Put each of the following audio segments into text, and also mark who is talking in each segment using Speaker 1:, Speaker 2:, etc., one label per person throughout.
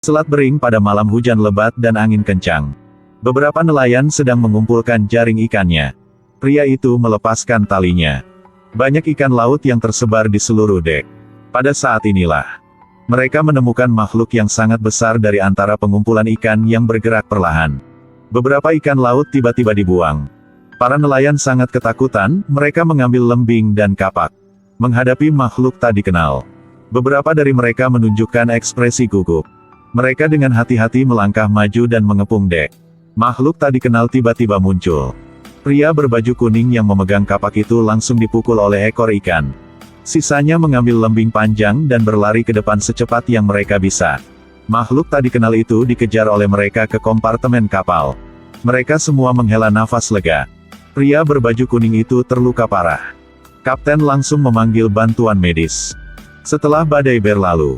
Speaker 1: Selat Bering pada malam hujan lebat dan angin kencang. Beberapa nelayan sedang mengumpulkan jaring ikannya. Pria itu melepaskan talinya. Banyak ikan laut yang tersebar di seluruh dek. Pada saat inilah, mereka menemukan makhluk yang sangat besar dari antara pengumpulan ikan yang bergerak perlahan. Beberapa ikan laut tiba-tiba dibuang. Para nelayan sangat ketakutan, mereka mengambil lembing dan kapak. Menghadapi makhluk tak dikenal. Beberapa dari mereka menunjukkan ekspresi gugup. Mereka dengan hati-hati melangkah maju dan mengepung dek. Makhluk tak dikenal tiba-tiba muncul. Pria berbaju kuning yang memegang kapak itu langsung dipukul oleh ekor ikan. Sisanya mengambil lembing panjang dan berlari ke depan secepat yang mereka bisa. Makhluk tak dikenal itu dikejar oleh mereka ke kompartemen kapal. Mereka semua menghela nafas lega. Pria berbaju kuning itu terluka parah. Kapten langsung memanggil bantuan medis. Setelah badai berlalu,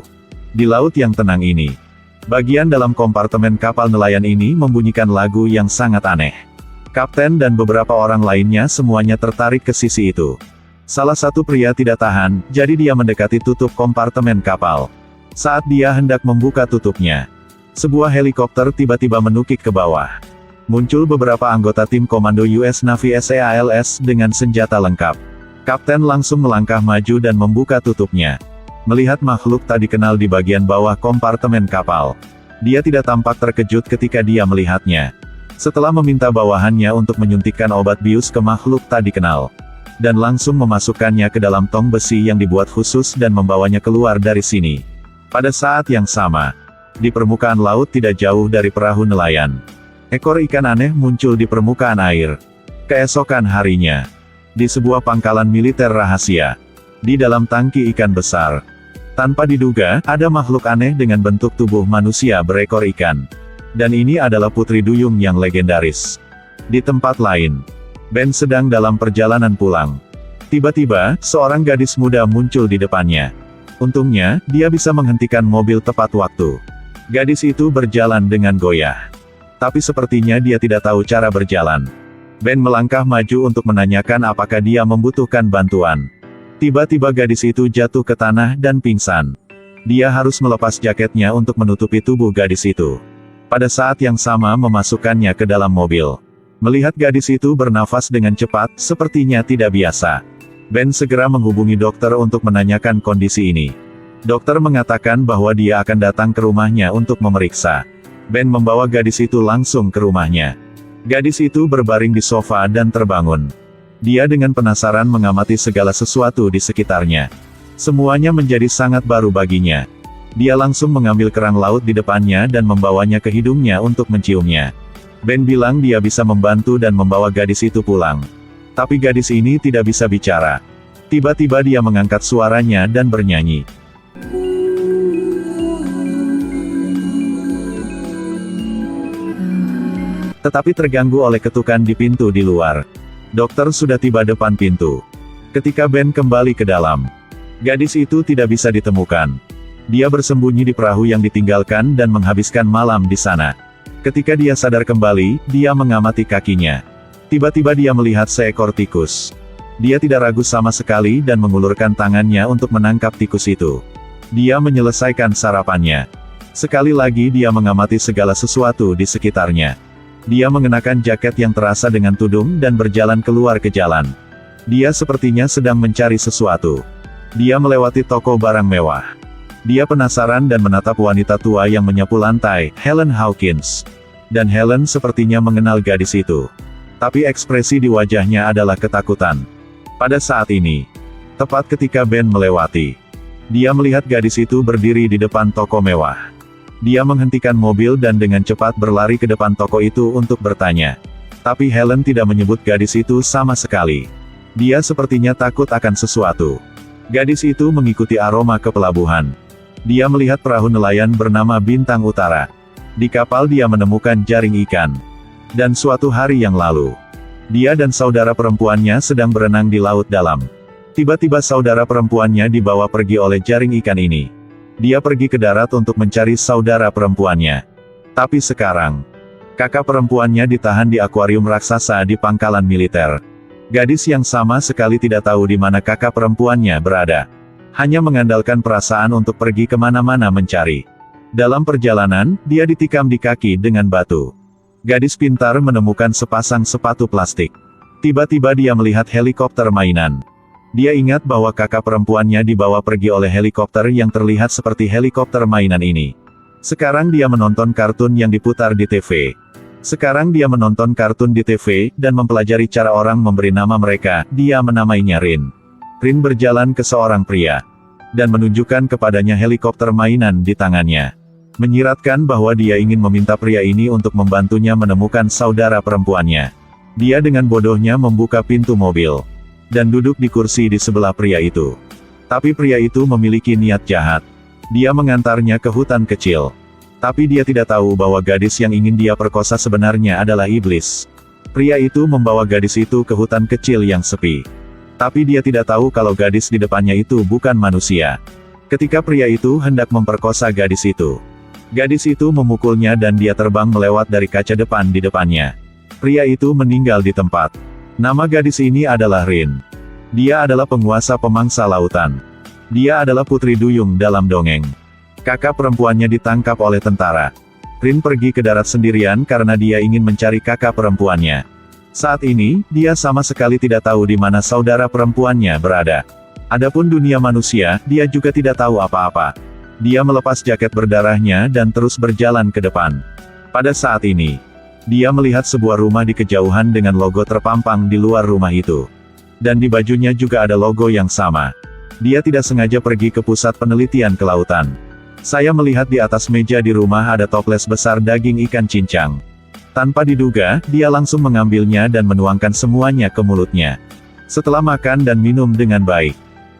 Speaker 1: di laut yang tenang ini, bagian dalam kompartemen kapal nelayan ini membunyikan lagu yang sangat aneh. Kapten dan beberapa orang lainnya semuanya tertarik ke sisi itu. Salah satu pria tidak tahan, jadi dia mendekati tutup kompartemen kapal. Saat dia hendak membuka tutupnya, sebuah helikopter tiba-tiba menukik ke bawah. Muncul beberapa anggota tim komando US Navy SEALS dengan senjata lengkap. Kapten langsung melangkah maju dan membuka tutupnya. Melihat makhluk tak dikenal di bagian bawah kompartemen kapal, dia tidak tampak terkejut ketika dia melihatnya. Setelah meminta bawahannya untuk menyuntikkan obat bius ke makhluk tak dikenal, dan langsung memasukkannya ke dalam tong besi yang dibuat khusus dan membawanya keluar dari sini. Pada saat yang sama, di permukaan laut tidak jauh dari perahu nelayan, ekor ikan aneh muncul di permukaan air. Keesokan harinya, di sebuah pangkalan militer rahasia, di dalam tangki ikan besar, tanpa diduga, ada makhluk aneh dengan bentuk tubuh manusia berekor ikan. Dan ini adalah Putri Duyung yang legendaris. Di tempat lain, Ben sedang dalam perjalanan pulang. Tiba-tiba, seorang gadis muda muncul di depannya. Untungnya, dia bisa menghentikan mobil tepat waktu. Gadis itu berjalan dengan goyah. Tapi sepertinya dia tidak tahu cara berjalan. Ben melangkah maju untuk menanyakan apakah dia membutuhkan bantuan. Tiba-tiba gadis itu jatuh ke tanah dan pingsan. Dia harus melepas jaketnya untuk menutupi tubuh gadis itu. Pada saat yang sama memasukkannya ke dalam mobil. Melihat gadis itu bernafas dengan cepat, sepertinya tidak biasa. Ben segera menghubungi dokter untuk menanyakan kondisi ini. Dokter mengatakan bahwa dia akan datang ke rumahnya untuk memeriksa. Ben membawa gadis itu langsung ke rumahnya. Gadis itu berbaring di sofa dan terbangun. Dia dengan penasaran mengamati segala sesuatu di sekitarnya. Semuanya menjadi sangat baru baginya. Dia langsung mengambil kerang laut di depannya dan membawanya ke hidungnya untuk menciumnya. Ben bilang dia bisa membantu dan membawa gadis itu pulang. Tapi gadis ini tidak bisa bicara. Tiba-tiba dia mengangkat suaranya dan bernyanyi. Tetapi terganggu oleh ketukan di pintu di luar. Dokter sudah tiba depan pintu. Ketika Ben kembali ke dalam, gadis itu tidak bisa ditemukan. Dia bersembunyi di perahu yang ditinggalkan dan menghabiskan malam di sana. Ketika dia sadar kembali, dia mengamati kakinya. Tiba-tiba dia melihat seekor tikus. Dia tidak ragu sama sekali dan mengulurkan tangannya untuk menangkap tikus itu. Dia menyelesaikan sarapannya. Sekali lagi dia mengamati segala sesuatu di sekitarnya. Dia mengenakan jaket yang terasa dengan tudung dan berjalan keluar ke jalan. Dia sepertinya sedang mencari sesuatu. Dia melewati toko barang mewah. Dia penasaran dan menatap wanita tua yang menyapu lantai, Helen Hawkins. Dan Helen sepertinya mengenal gadis itu. Tapi ekspresi di wajahnya adalah ketakutan. Pada saat ini, tepat ketika Ben melewati, dia melihat gadis itu berdiri di depan toko mewah. Dia menghentikan mobil dan dengan cepat berlari ke depan toko itu untuk bertanya. Tapi Helen tidak menyebut gadis itu sama sekali. Dia sepertinya takut akan sesuatu. Gadis itu mengikuti aroma ke pelabuhan. Dia melihat perahu nelayan bernama Bintang Utara. Di kapal dia menemukan jaring ikan. Dan suatu hari yang lalu, dia dan saudara perempuannya sedang berenang di laut dalam. Tiba-tiba saudara perempuannya dibawa pergi oleh jaring ikan ini. Dia pergi ke darat untuk mencari saudara perempuannya. Tapi sekarang, kakak perempuannya ditahan di akuarium raksasa di pangkalan militer. Gadis yang sama sekali tidak tahu di mana kakak perempuannya berada. Hanya mengandalkan perasaan untuk pergi kemana-mana mencari. Dalam perjalanan, dia ditikam di kaki dengan batu. Gadis pintar menemukan sepasang sepatu plastik. Tiba-tiba dia melihat helikopter mainan. Dia ingat bahwa kakak perempuannya dibawa pergi oleh helikopter yang terlihat seperti helikopter mainan ini. Sekarang dia menonton kartun yang diputar di TV. Sekarang dia menonton kartun di TV, dan mempelajari cara orang memberi nama mereka. Dia menamainya Rin. Rin berjalan ke seorang pria, dan menunjukkan kepadanya helikopter mainan di tangannya. Menyiratkan bahwa dia ingin meminta pria ini untuk membantunya menemukan saudara perempuannya. Dia dengan bodohnya membuka pintu mobil, dan duduk di kursi di sebelah pria itu. Tapi pria itu memiliki niat jahat. Dia mengantarnya ke hutan kecil. Tapi dia tidak tahu bahwa gadis yang ingin dia perkosa sebenarnya adalah iblis. Pria itu membawa gadis itu ke hutan kecil yang sepi. Tapi dia tidak tahu kalau gadis di depannya itu bukan manusia. Ketika pria itu hendak memperkosa gadis itu memukulnya dan dia terbang melewat dari kaca depan di depannya. Pria itu meninggal di tempat. Nama gadis ini adalah Rin. Dia adalah penguasa pemangsa lautan. Dia adalah putri duyung dalam dongeng. Kakak perempuannya ditangkap oleh tentara. Rin pergi ke darat sendirian karena dia ingin mencari kakak perempuannya. Saat ini, dia sama sekali tidak tahu di mana saudara perempuannya berada. Adapun dunia manusia, dia juga tidak tahu apa-apa. Dia melepas jaket berdarahnya dan terus berjalan ke depan. Pada saat ini, dia melihat sebuah rumah di kejauhan dengan logo terpampang di luar rumah itu. Dan di bajunya juga ada logo yang sama. Dia tidak sengaja pergi ke pusat penelitian kelautan. Saya melihat di atas meja di rumah ada toples besar daging ikan cincang. Tanpa diduga, dia langsung mengambilnya dan menuangkan semuanya ke mulutnya. Setelah makan dan minum dengan baik,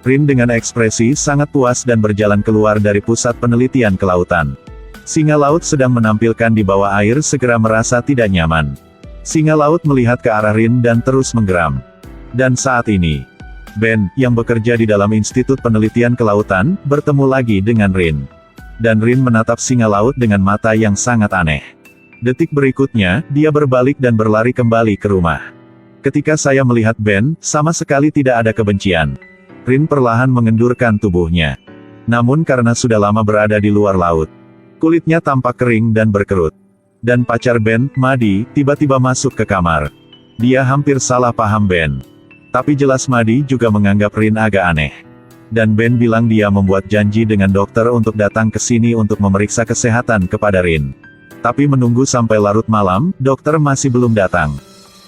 Speaker 1: Rin dengan ekspresi sangat puas dan berjalan keluar dari pusat penelitian kelautan. Singa laut sedang menampilkan di bawah air segera merasa tidak nyaman. Singa laut melihat ke arah Rin dan terus menggeram. Dan saat ini, Ben, yang bekerja di dalam Institut Penelitian Kelautan, bertemu lagi dengan Rin. Dan Rin menatap singa laut dengan mata yang sangat aneh. Detik berikutnya, dia berbalik dan berlari kembali ke rumah. Ketika saya melihat Ben, sama sekali tidak ada kebencian. Rin perlahan mengendurkan tubuhnya. Namun karena sudah lama berada di luar laut, kulitnya tampak kering dan berkerut. Dan pacar Ben, Madi, tiba-tiba masuk ke kamar. Dia hampir salah paham Ben. Tapi jelas Madi juga menganggap Rin agak aneh. Dan Ben bilang dia membuat janji dengan dokter untuk datang ke sini untuk memeriksa kesehatan kepada Rin. Tapi menunggu sampai larut malam, dokter masih belum datang.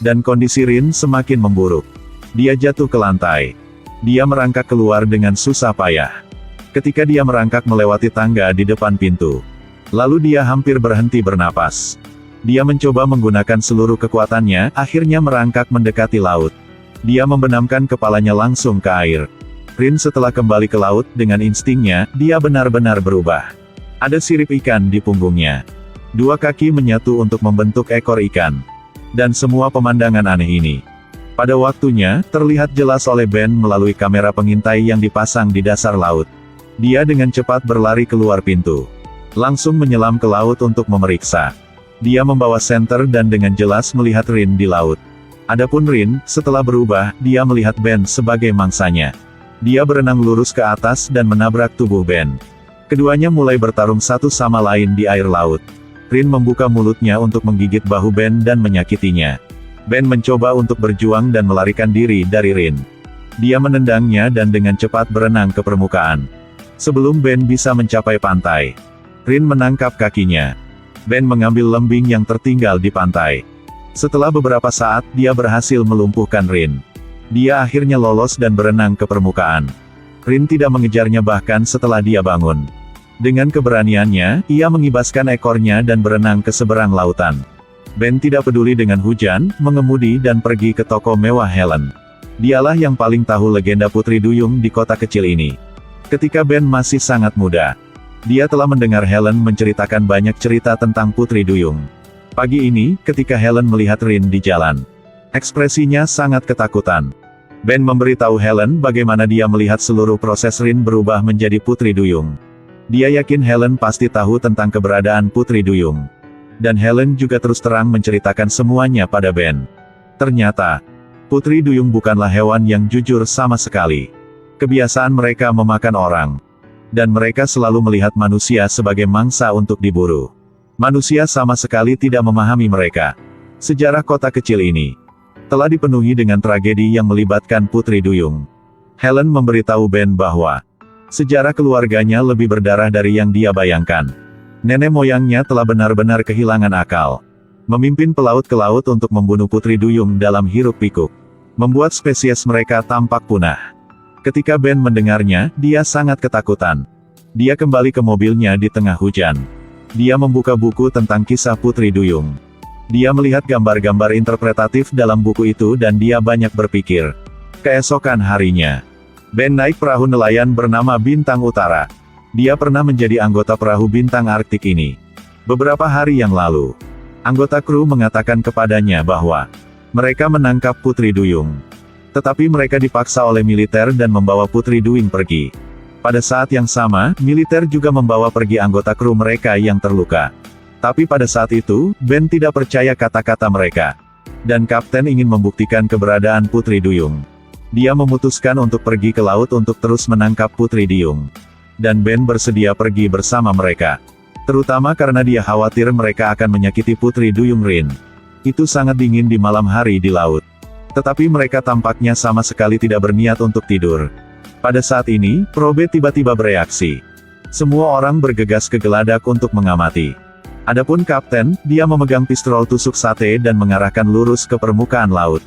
Speaker 1: Dan kondisi Rin semakin memburuk. Dia jatuh ke lantai. Dia merangkak keluar dengan susah payah. Ketika dia merangkak melewati tangga di depan pintu, lalu dia hampir berhenti bernapas. Dia mencoba menggunakan seluruh kekuatannya, akhirnya merangkak mendekati laut. Dia membenamkan kepalanya langsung ke air. Rin setelah kembali ke laut, dengan instingnya, dia benar-benar berubah. Ada sirip ikan di punggungnya. Dua kaki menyatu untuk membentuk ekor ikan. Dan semua pemandangan aneh ini, pada waktunya, terlihat jelas oleh Ben melalui kamera pengintai yang dipasang di dasar laut. Dia dengan cepat berlari keluar pintu. Langsung menyelam ke laut untuk memeriksa. Dia membawa senter dan dengan jelas melihat Rin di laut. Adapun Rin, setelah berubah, dia melihat Ben sebagai mangsanya. Dia berenang lurus ke atas dan menabrak tubuh Ben. Keduanya mulai bertarung satu sama lain di air laut. Rin membuka mulutnya untuk menggigit bahu Ben dan menyakitinya. Ben mencoba untuk berjuang dan melarikan diri dari Rin. Dia menendangnya dan dengan cepat berenang ke permukaan. Sebelum Ben bisa mencapai pantai, Rin menangkap kakinya. Ben mengambil lembing yang tertinggal di pantai. Setelah beberapa saat, dia berhasil melumpuhkan Rin. Dia akhirnya lolos dan berenang ke permukaan. Rin tidak mengejarnya bahkan setelah dia bangun. Dengan keberaniannya, ia mengibaskan ekornya dan berenang ke seberang lautan. Ben tidak peduli dengan hujan, mengemudi dan pergi ke toko mewah Helen. Dialah yang paling tahu legenda Putri Duyung di kota kecil ini. Ketika Ben masih sangat muda, dia telah mendengar Helen menceritakan banyak cerita tentang Putri Duyung. Pagi ini, ketika Helen melihat Rin di jalan, ekspresinya sangat ketakutan. Ben memberitahu Helen bagaimana dia melihat seluruh proses Rin berubah menjadi Putri Duyung. Dia yakin Helen pasti tahu tentang keberadaan Putri Duyung. Dan Helen juga terus terang menceritakan semuanya pada Ben. Ternyata, Putri Duyung bukanlah hewan yang jujur sama sekali. Kebiasaan mereka memakan orang. Dan mereka selalu melihat manusia sebagai mangsa untuk diburu. Manusia sama sekali tidak memahami mereka. Sejarah kota kecil ini telah dipenuhi dengan tragedi yang melibatkan Putri Duyung. Helen memberitahu Ben bahwa sejarah keluarganya lebih berdarah dari yang dia bayangkan. Nenek moyangnya telah benar-benar kehilangan akal. Memimpin pelaut ke laut untuk membunuh Putri Duyung dalam hiruk-pikuk. Membuat spesies mereka tampak punah. Ketika Ben mendengarnya, dia sangat ketakutan. Dia kembali ke mobilnya di tengah hujan. Dia membuka buku tentang kisah Putri Duyung. Dia melihat gambar-gambar interpretatif dalam buku itu dan dia banyak berpikir. Keesokan harinya, Ben naik perahu nelayan bernama Bintang Utara. Dia pernah menjadi anggota perahu Bintang Arktik ini. Beberapa hari yang lalu, anggota kru mengatakan kepadanya bahwa mereka menangkap Putri Duyung. Tetapi mereka dipaksa oleh militer dan membawa Putri Duyung pergi. Pada saat yang sama, militer juga membawa pergi anggota kru mereka yang terluka. Tapi pada saat itu, Ben tidak percaya kata-kata mereka. Dan kapten ingin membuktikan keberadaan Putri Duyung. Dia memutuskan untuk pergi ke laut untuk terus menangkap Putri Duyung. Dan Ben bersedia pergi bersama mereka. Terutama karena dia khawatir mereka akan menyakiti Putri Duyung Rin. Itu sangat dingin di malam hari di laut. Tetapi mereka tampaknya sama sekali tidak berniat untuk tidur. Pada saat ini, Probe tiba-tiba bereaksi. Semua orang bergegas ke geladak untuk mengamati. Adapun kapten, dia memegang pistol tusuk sate dan mengarahkan lurus ke permukaan laut.